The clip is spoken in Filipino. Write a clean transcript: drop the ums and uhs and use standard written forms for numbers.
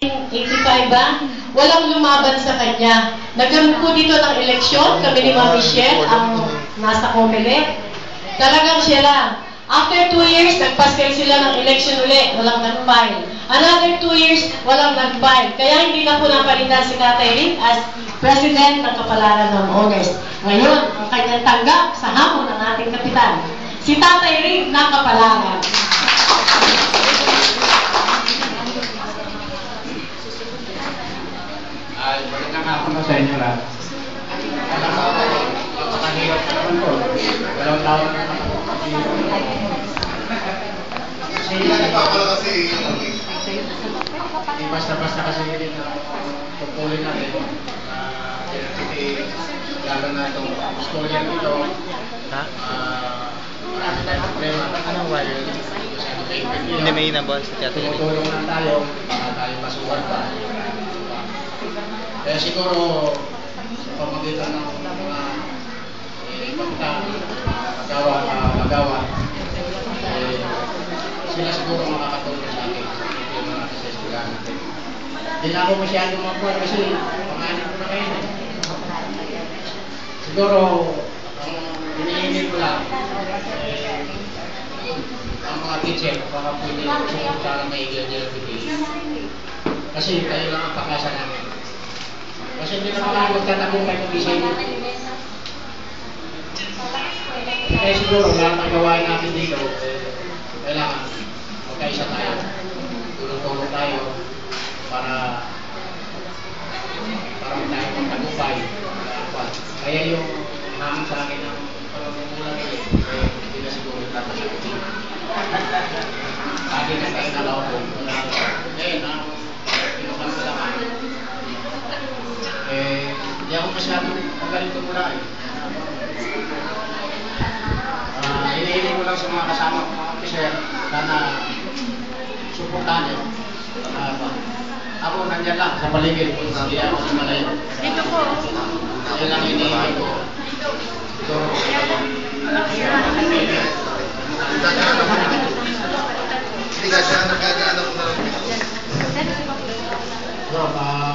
85 ba? Walang lumaban sa kanya. Nagkaroon po dito ng eleksyon, kami ni Ma'am Michelle, ang nasa Comelec. Talagang siya lang. After 2 years, nagpaskel sila ng election ulit, walang nag-file. Another 2 years, walang nag-file. Kaya hindi na po napalitan si Tatay Rick as President ng Kapalaran ng Owners. Ngayon, ang kanyang tanggap sa hamon ng ating kapitan, si Tatay Rick ng Kapalaran. Magandang hapon na sa inyo lahat. Alam ko, napakahirap na naman po. Dalawang taon na naman po. Kasi basta-basta kasi rin na pagpulin natin. Lalo na itong historian dito. Marami tayong problema. Anong wala? Hindi may inabot sa teatro. Tumutulong na tayo para tayo masuwag pa. Kaya siguro sa pamagitan ng mga magawa, sila siguro makakatulong sa akin yung mga sa eskwelahan natin. Hindi na ako masyadong magpuan kasi panganin ko na kayo. Siguro ang hinihingi ko lang ang mga teacher baka pwede sana may graduate. Kasi kayo lang ang pakasa namin. Kasi hindi naman lang magtatagumpay ng isa yun. Kaya siguro lahat ng gawain natin dito, kailangan magkaisa tayo. Tulong-tulong tayo para tayo magtagumpay. Kaya yung hamon sa akin ng pagmumulan nila, hindi na siguro tatagumpay. Lagi na tayo nalaupo. Ngayon, ang pinukan ko lang hindi ako masyadong magaling tumula eh. Hinihiling ko lang sa mga kasama ko mga officer, sana suportahan niyo. Ako nandiyan lang sa paligid, hindi ako sa malayo. Dito po. Yan lang hinihiling ko. So, hindi ka siya nagkagaano ko na lang. so,